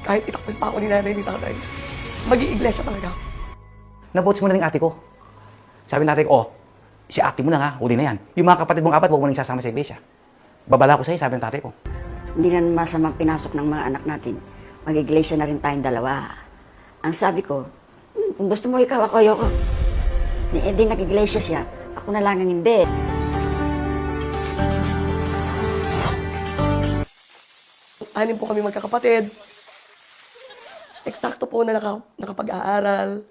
Kahit itakpin pa ako ni nanay ni tatay, mag-iiglesia talaga ako. Nabots mo na ng ate ko. Sabi natin, si ate mo lang ha, huli na yan. Yung mga kapatid mong apat, huwag mo nang sasama sa iglesia. Babala ko sa'yo, sabi ng tatay ko. Hindi na masamang pinasok ng mga anak natin. Mag-iglesia na rin tayong dalawa. Ang sabi ko, kung gusto mo ikaw, ako ayoko. Hindi nag-iglesia siya. Ako na lang ang hindi. Anim po kami magkakapatid. Eksakto po na nakapag-aaral.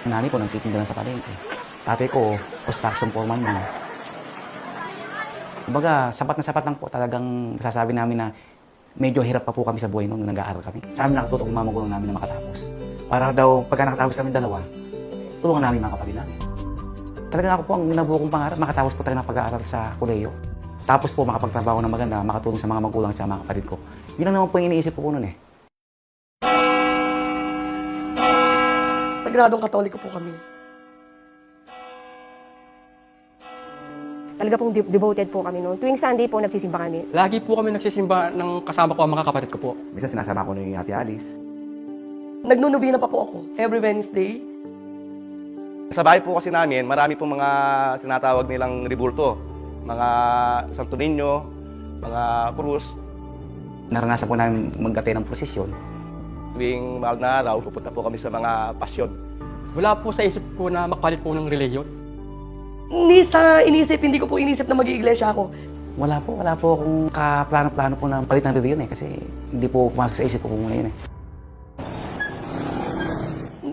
Nanay ko, nagtitinda lang sa palengke. Tatay ko, construction foreman mo. Kumbaga, sapat na sapat lang po. Talagang masasabi namin na medyo hirap pa po kami sa buhay noon nung nag-aaral kami. Sa amin nakatutong mamagulong namin na makatapos. Para daw, pagka nakatapos kami dalawa, tulungan namin mga kapatid namin. Talagang ako po ang nabuo kong pangarap, makatapos po talaga ng pag-aaral sa kolehiyo. Tapos po makapagtrabaho ng maganda, makatulong sa mga magulang at sa mga kapatid ko. Yun lang naman po yung iniisip ko noon eh. Sagradong Katoliko po kami. Talaga pong devoted po kami noon. Tuwing Sunday po, nagsisimba kami. Lagi po kami nagsisimba ng kasama ko ang mga kapatid ko po. Minsan sinasama ko na yung Ate Alice. Nagnunovena pa po ako every Wednesday. Sa bahay po kasi namin, marami pong mga sinatawag nilang rebulto. Mga Santo Niño, mga krus. Naranasan po namin maggatay ng prosesyon. Tuwing mahal na araw, pupunta po kami sa mga pasyon. Wala po sa isip ko na makapalit po ng reliyon. Hindi ko po inisip na mag-iiglesia ako. Wala po akong kaplano-plano po ng palit ng reliyon eh. Kasi hindi po pumasok sa isip ko muna yun eh.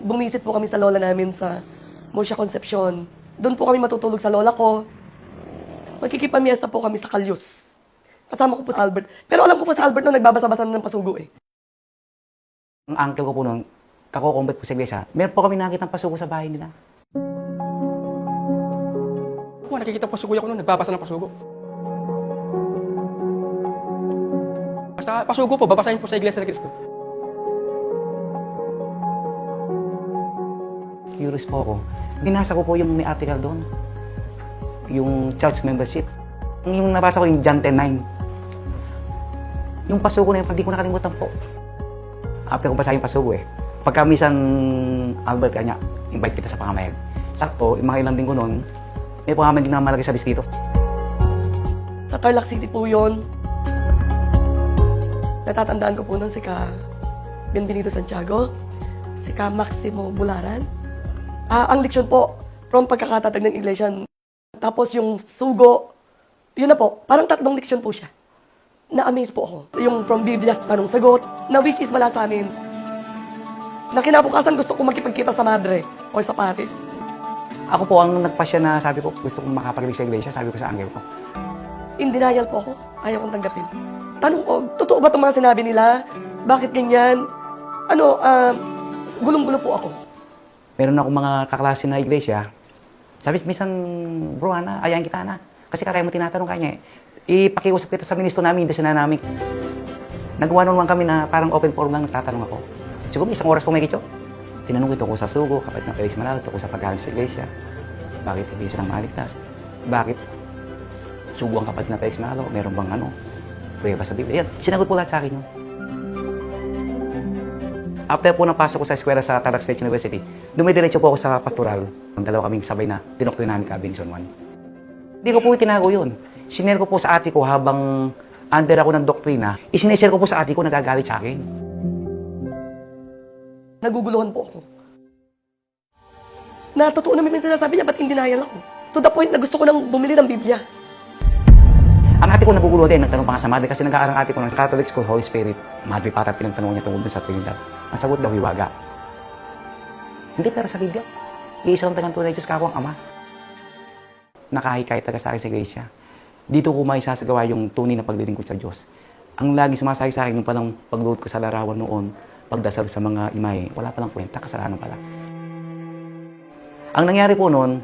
Bumisit po kami sa lola namin sa Murcia Concepcion. Doon po kami matutulog sa lola ko. Magkikipamiesta po kami sa Calyus. Kasama ko po sa Albert. Pero alam ko po sa Albert noon nagbabasa-basa ng pasugo eh. Ang uncle ko po noon, kakukumbit po sa iglesia, meron po kami nakikita ng pasugo sa bahay nila. Kung nakikita po pasugo ako noon, nagbabasa ng pasugo. Basta pasugo po, babasahin po sa Iglesia ni Cristo. Curious po ako. Binasa ko po yung may article doon. Yung church membership. Yung nabasa ko yung John 10:9. Yung pasugo na yun, hindi ko nakalimutan po. After ko basahin yung pasugo eh. Pagka minsan, Albert, kanya, invite kita sa pangamayag. Sakto, yung mga ilang linggo noon, may pangamayag na malaki sa dito. Sa Tarlac City po yun. Natatandaan ko po nun si Ka Benbenito Santiago, si Ka Maximo Bularan. Ang leksyon po, from pagkakatatag ng iglesia. Tapos yung sugo, yun na po, parang 3 leksyon po siya. Na-amaze po ako. Yung from Biblia, tanong sagot, na which is wala sa amin. Na kinabukasan gusto ko makipagkita sa madre o sa pare. Ako po ang nagpasya na sabi ko, gusto kong makapagaling sa iglesia, sabi ko sa angel ko. In denial po ako, ayaw kong tanggapin. Tanong ko, totoo ba itong mga sinabi nila? Bakit ganyan? Gulong-gulo po ako. Meron akong mga kaklase na iglesia, sabi, minsan, bro, ayayin kita na. Kasi kakaya mo tinatanong kanya ipakiusap kita sa ministro namin, hindi na namin. Nagawa naman kami na parang open forum lang, nagtatanong ako. Siguro isang oras po may kityo. Tinanong ko ko sa sugo, kapatid ng Felix Manalo, ko sa pagkalim sa iglesia. Bakit hindi silang maligtas? Bakit sugo ang kapatid ng Felix Manalo? Meron bang prueba sa Biblia? Yan, sinagot po lahat sa akin yun. After po napasok ko sa eskwela sa Tarlac State University, dumidiretso po ako sa pastoral. Ang dalawa kaming sabay na dinoktrina namin ka Benson 1. Hindi ko po itinago yun. Sinare ko po sa ate ko habang under ako ng doktrina. Isineshare ko po sa ate ko, nagagalit sa akin. Naguguluhan po ako. Na totoo naman yung sinasabi niya, ba't in denial ako? To the point na gusto ko nang bumili ng Biblia. Ang ate ko naguguluhan din, nagtanong pa nga sa madre kasi nag-aaral ate ko ng Catholic School, Holy Spirit. Madre para pinagtanong niya tungkol dun sa Trinidad. Ang sagot daw, hiwaga. Hindi, pero sa Biblia, iisang tagang tunay Diyos, kako ang Ama. Nakahikay taga sa akin sa iglesia. Dito ko may sasagawa yung tunay na paglilingkod sa Diyos. Ang lagi sumasakit sa akin, yung palang pagluhod ko sa larawan noon, pagdasal sa mga imay, wala palang kwenta, kasalanan pala. Ang nangyari po noon,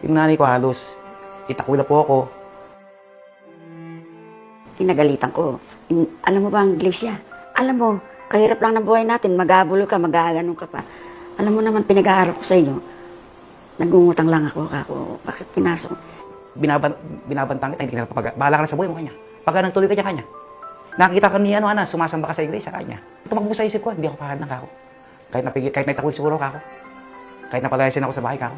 yung nanay ko halos, itakwila po ako. Kinagalitan ko. Alam mo ba ang iglesia? Alam mo, kahirap lang ng buhay natin. Mag-aabulo ka, mag-aaganon ka pa. Alam mo naman, pinag-aaral ko sa inyo. Nagungutang lang ako, bakit pinasok? Binabantang kita, hindi ka napapag... Bahala ka na sa buhay mo kanya. Pagka nagtuloy ka niya kanya. Nakikita ko ni sumasamba ka sa iglesia kanya. Tumakbo sa isip ko, hindi ako pahad ng kako. Kahit nagtakot siguro kako. Kahit napalayasin ako sa bahay kako.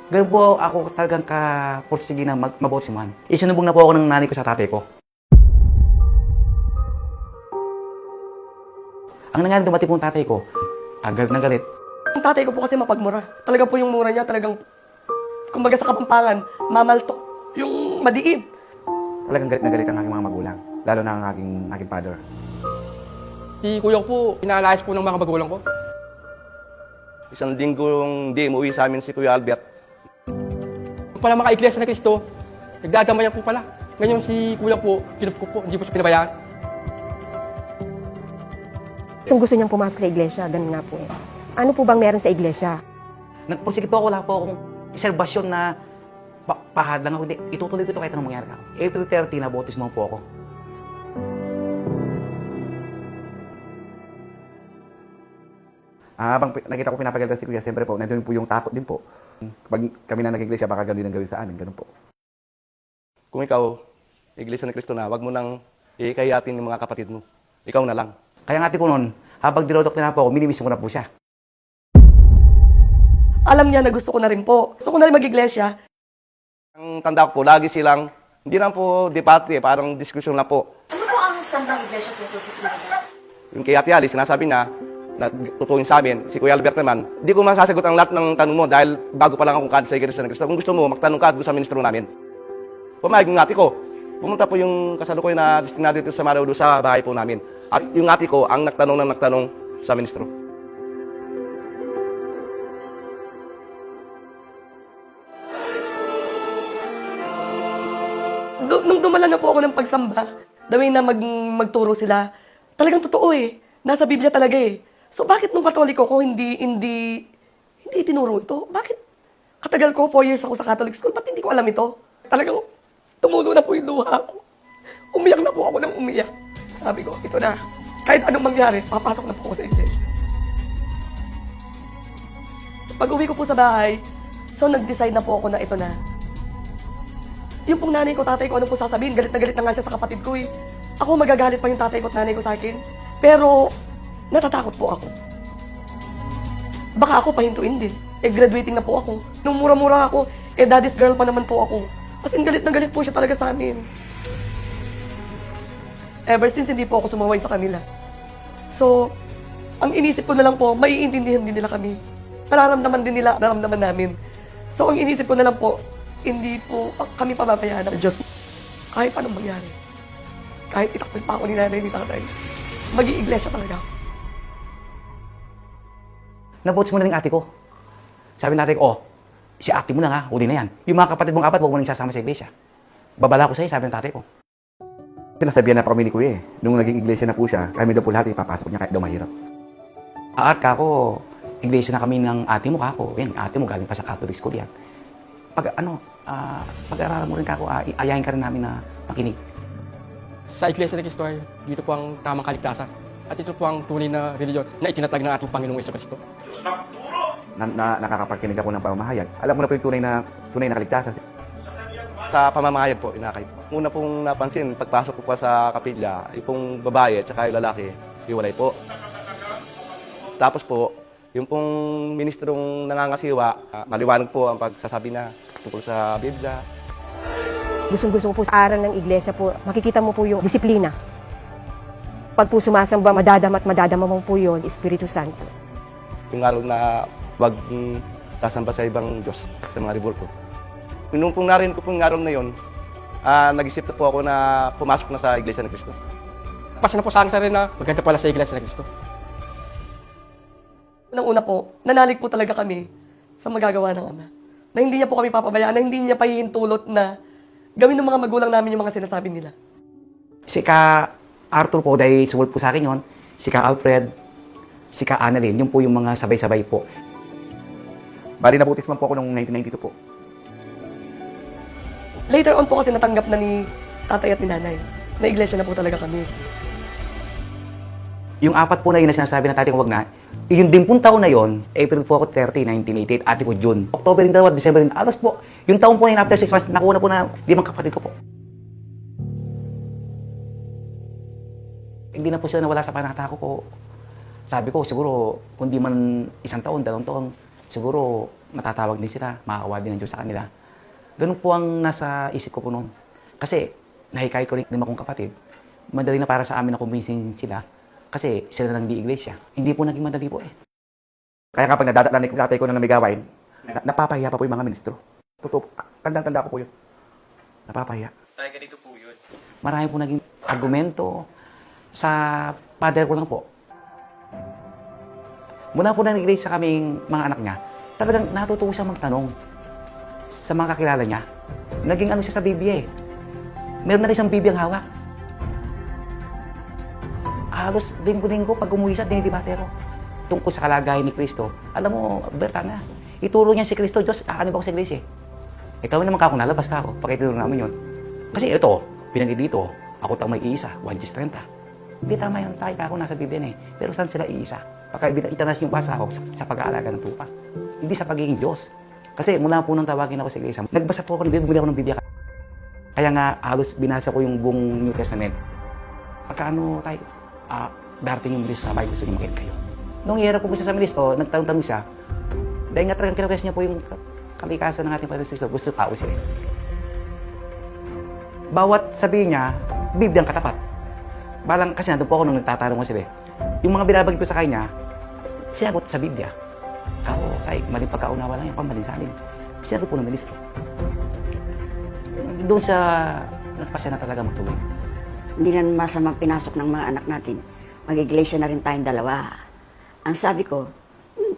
Ganun po ako talagang kapursige na mabotsimuhan. Isinubong na po ako ng nanay ko sa tatay ko. Ang nangyari, dumating po ang tatay ko. Galit na galit. Ang tatay ko po kasi mapagmura. Talaga po yung mura niya, talagang, kumbaga sa Kapampangan, mamalto. Yung madiin. Talagang galit na galit ang aking mga magulang. Lalo na ang aking father. Si kuya ko po, inaalayas po ng mga magulang ko. Isang linggong di umuwi sa amin si Kuya Albert. Kung pala mga iglesia na Cristo, nagdadamayan po pala. Ngayon si kuya po, kinup ko po, hindi po siya pinabayaan. Gusto niyang pumasok sa iglesia, ganun nga po eh. Ano po bang meron sa iglesia? Nagpursige po ako, wala po akong iserbasyon na pahad lang ako. Hindi, itutuloy ko ito kahit anong mangyari ako. April 30, nabautismo po ako. Habang nakita ko pinapagalitan si Kuya, siyempre po, nandun po yung takot din po. Pag kami na nag-iglesia, baka ganun din ang gawin sa amin. Ganun po. Kung ikaw, Iglesia ni Cristo na, wag mo nang ikayatin yung mga kapatid mo. Ikaw na lang. Kaya nga ate ko noon, habang dinodok na po ako, minimiss ko na po siya. Alam niya na gusto ko na rin po. Gusto ko na rin mag-iglesia. Ang tanda ko po, lagi silang, hindi lang po debate, parang diskusyon lang po. Ano po ang standang iglesia tungkol sa Trinidad? Yung kay Ate Ali, sinasabi niya, na tutuin sa amin, si Kuya Albert naman, hindi ko masasagot ang lahat ng tanong mo dahil bago pa lang akong kad sa Iglesia ng Cristo. Kung gusto mo, magtanong ka doon sa ministro namin. Pumayag yung ate ko. Pumunta po yung kasalukuyan na destinado dito sa Maraw doon sa bahay po namin. At yung ate ko, ang nagtanong sa ministro. Nung dumala na po ako ng pagsamba, the way na magturo sila, talagang totoo eh. Nasa Biblia talaga eh. So bakit nung Katoliko ko hindi tinuro ito? Bakit? Katagal ko, 4 years ako sa Catholic school, ba't hindi ko alam ito? Talagang tumulo na po yung luha ko. Umiyak na po ako ng umiyak. Sabi ko, ito na. Kahit anong mangyari, papasok na po ako sa iglesia. Pag uwi ko po sa bahay, so nag-decide na po ako na ito na. Yung pong nanay ko, tatay ko, ano po sasabihin, galit na nga siya sa kapatid ko eh. Ako magagalit pa yung tatay ko at nanay ko sa akin. Pero, natatakot po ako. Baka ako pahintuin din. Graduating na po ako. Nung mura-mura ako, daddy's girl pa naman po ako. As in, galit na galit po siya talaga sa amin. Ever since, hindi po ako sumaway sa kanila. So, ang inisip ko na lang po, maiintindihan din nila kami. Nararamdaman din nila, nararamdaman namin. So, ang inisip ko na lang po, hindi po kami pababayaan ng Diyos. Kahit anong mangyari. Kahit itakpil pa ako ni nanay, ni tatay. Mag-iiglesia talaga ako. Nabots mo na ng ate ko. Sabi natin ko, si ate mo na nga, huli na yan. Yung mga kapatid mong apat, huwag mo nang sasama sa iglesia. Babala ko sa'yo, sabi ng tatay ko. Sinasabihan na pa kami ni Kuya eh. Nung naging iglesia na po siya, kami daw po lahat ipapasok niya kahit daw mahirap. Aat ka ko, iglesia na kami ng ate mo kako. Yan, ate mo galing pa sa Catholic school yan. Pag-aralan mo rin kako, ayayin ka rin namin na makinig. Sa Iglesia ni Cristo ay dito po ang tamang kaligtasan. At ito po ang tunay na reliyon na itinatag ng ating Panginoong Jesucristo. Nakakapagkinig ako ng pamamahayag. Alam mo na po yung tunay na kaligtasan. Sa pamamahayag po, inakay po. Una pong napansin, pagpasok ko pa sa kapilya, yung pong babae at saka yung lalaki, hiwalay po. Tapos po, yung pong ministrong nangangasiwa, maliwanag po ang pagsasabi na tungkol sa Biblia. Gustong-gusto ko po sa aral ng iglesia po, makikita mo po yung disiplina. Pag po sumasamba, madadama mo po yun, Espiritu Santo. Yung araw na wag sasamba sa ibang Diyos, sa mga revolto. Nung pong narinig ko pong araw na yun, nag-isip na po ako na pumasok na sa Iglesia ni Cristo. Pasa na po sa akin sa rin na maganda pala sa Iglesia ni Cristo. Unang-una po, nanalig po talaga kami sa magagawa ng Ama. Na hindi niya po kami papabayaan, na hindi niya pahihintulot na gawin ng mga magulang namin yung mga sinasabi nila. Si Ka Arthur po, dahil sumult po sa akin yun. Si Ka Alfred, si Ka Annalyn, yun po yung mga sabay-sabay po. Bali nabautisman po ako noong 1992 po. Later on po kasi natanggap na ni tatay at ni nanay. Na iglesia na po talaga kami. Yung apat po na yun na sinasabi ng tatay ko wag na, yung 10 taon na yun, April po ako 30, 1988, ate ko June. October rin daw, December rin. Alas po, yung taon po na yun after 6 months, nakuha na po na 5 kapatid ko po. hindi na po sila nawala sa panata ko. Sabi ko, siguro, kung di man 1 taon, 2 taon, siguro matatawag din sila, maawa din ng Diyos sa kanila. Ganun po ang nasa isip ko po noon. Kasi, nahikay ko rin 5 kong kapatid. Madali na para sa amin na kumbinsin sila. Kasi sila nang di iglesia. Hindi po naging madali po eh. Kaya kapag nadadalanik ng tatay ko na may gawain, napapahiya pa po yung mga ministro. Totoo, tandang-tanda ko po yun. Napapahiya. Marami po naging argumento sa father ko lang po. Mula po nang iglesia kaming mga anak niya, talagang natutuwa siya magtanong sa mga kakilala niya. Naging ano siya sa Biblia eh. Meron na rin siyang Biblia ang hawak. Halos linggo-linggo pag umuwi siya, dinidibatero. Tungkol sa kalagayan ni Kristo. Alam mo, Berta na, ituro niya si Kristo, Diyos, aanib ako sa iglesia eh. Ikaw naman kako, nalabas ka ako, pagkaituro namin yun. Kasi ito, pinag dito, ako tang may iisa, 1:30. Hindi tama yun, tayo kako nasa Biblia na eh. Pero saan sila iisa? Pagka itanas yung basa ako sa pag-aalaga ng tupa. Hindi sa pagiging Diyos. Kasi mula po nang tawagin ako sa iglesia, nagbasa po ako ng Biblia, bumili ako ng Biblia. Kaya nga, halos binasa ko yung buong New Testament. Pagka ano tayo, darating yung ministro sa bahay, gusto niyo makinig kayo. Nung ihirap po siya sa ministro, nagtanong-tanong siya, dahil nga talagang kinukwes niya po yung kalikasan ng ating Panginoon Kristo, gusto tao siya. Bawat sabihin niya, Biblia ang katapat. Balang, kasi nandun po ako nung nagtatanong ko sila. Yung mga binabagay ko sa kanya, sinagot sa Biblia. Kao, kahit maling pagkaunawa lang yan, pamaling sa amin. Sinagot po ng ministro. Doon sa nagpasya na talaga magtuloy. Hindi na masamang pinasok ng mga anak natin. Mag-iglesia na rin tayong 2. Ang sabi ko,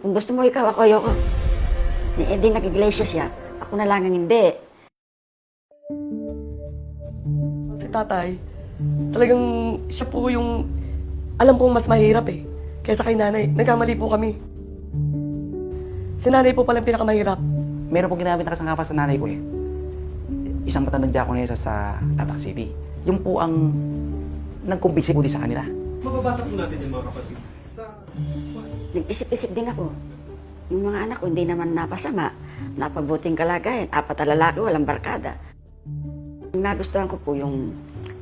kung gusto mo ikaw, ako ayoko. Hindi nag-iglesia siya. Ako na lang ang hindi. Si tatay, talagang siya po yung alam kong mas mahirap eh. Kaysa kay nanay, nagkamali po kami. Si nanay po palang pinakamahirap. Meron pong ginamit na kasangkapan sa nanay ko eh. Isang matandang diakonesa sa Tatak City. Yung po ang nagkumbisi ko din sa kanila. Mababasa po natin yung mga kapatid. Nag-isip-isip din ako. Yung mga anak ko, hindi naman napasama. Napabuting kalagayan. 4 na lalaki, walang barkada. Nagustuhan ko po yung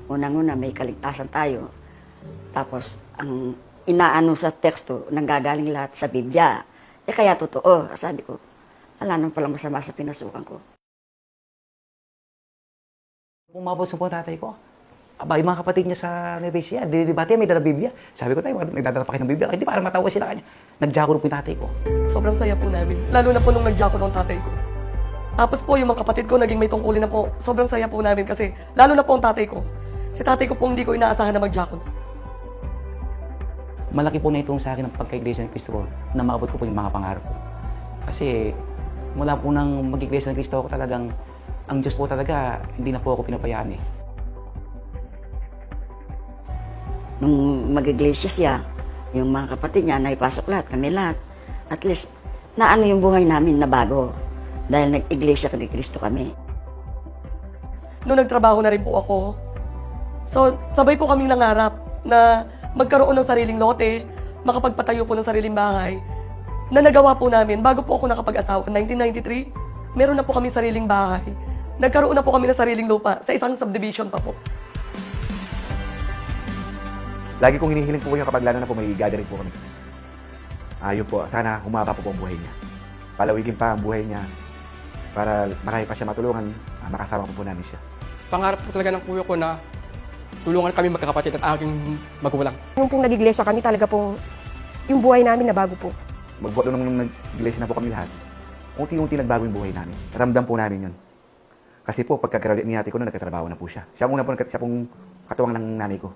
unang-una, may kaligtasan tayo. Tapos, ang inaano sa teksto, nanggagaling lahat sa Biblia. Kaya totoo. Sabi ko, wala nang palang masama sa pinasukan ko. Pumabot po tatay ko. Aba, yung mga kapatid niya sa Nevesia, dinidibate, may dala Biblia. Sabi ko tayo, nagdadala pa kayo ng Biblia. Hindi, para matawa sila kanya. Nagjakuro po yung tatay ko. Sobrang saya po namin. Lalo na po nung nagjakon ng tatay ko. Tapos po yung mga kapatid ko naging may tungkulin na po. Sobrang saya po namin kasi lalo na po ang tatay ko. Si tatay ko po hindi ko inaasahan na magjakon. Malaki po na itong sa akin ng pagka-iglesia ng Kristo ko na maabot ko po yung mga pangarap ko. Kasi mula po nang mag-iglesia ng Kristo ko talagang ang Diyos po talaga hindi na po ako pinapayaan eh. Nung mag-iglesia siya, yung mga kapatid niya, naipasok lahat, kami lahat. At least, naano yung buhay namin na bago. Dahil nag-iglesia kay Kristo kami. Noong nagtrabaho na rin po ako, so sabay po kaming nangarap na magkaroon ng sariling lote, makapagpatayo po ng sariling bahay, na nagawa po namin bago po ako nakapag-asawa. 1993, meron na po kami sariling bahay. Nagkaroon na po kami ng sariling lupa sa isang subdivision pa po. Lagi kong hinihiling po yung kapag lalo na po may gathering po kami. Yun po, sana humaba po ang buhay niya. Palawigin pa ang buhay niya para marami pa siya matulungan, makasama po namin siya. Pangarap po talaga ng kuya ko na tulungan kami magkakapatid at aking magulang. Yung pong nag-iglesia kami, talaga pong yung buhay namin na bago po. Magbuo nung nag-iglesia na po kami lahat, unti-unti nagbago yung buhay namin. Ramdam po namin yun. Kasi po, pagkakaroon ni ate ko na nagkatrabaho na po siya. Siya muna po, siya pong katuwang ng nanay ko.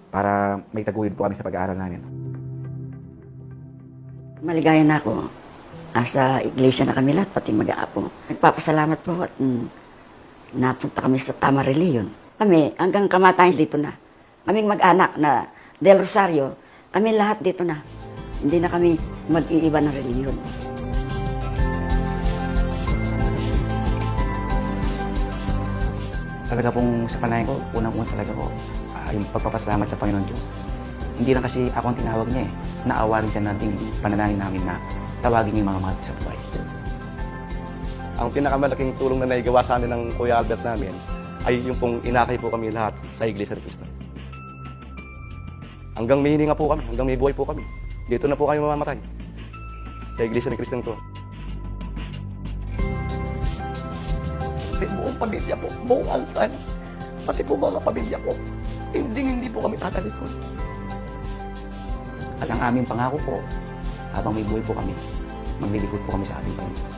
Para may taguyod po kami sa pag-aaral namin. Maligaya na ako. Sa iglesia na kami lahat, pati mag-aapo. Nagpapasalamat po at napunta kami sa Tama Reliyon. Kami, hanggang kamatayan dito na. Kaming mag-anak na Del Rosario, kami lahat dito na. Hindi na kami mag-iiba ng reliyon. Talaga pong sa panay ko, unang-una talaga ko, yung pagpapasalamat sa Panginoon Diyos. Hindi lang kasi ako ang tinawag niya eh. Naawa rin siya nating pananahin namin na tawagin yung mga mahal sa buhay. Ang pinakamalaking tulong na naigawa sa amin ng Kuya Albert namin ay yung pong inakay po kami lahat sa Iglesia ni Cristo. Hanggang may hininga po kami, hanggang may buhay po kami. Dito na po kayo mamamatay. Sa Iglesia ni Cristo to. Buong pamilya po, buong angkan, pati po mga pamilya po, hindi po kami tatalikod. At ang aming pangako po, habang may buhay po kami, maglilingkod po kami sa ating Panginoon.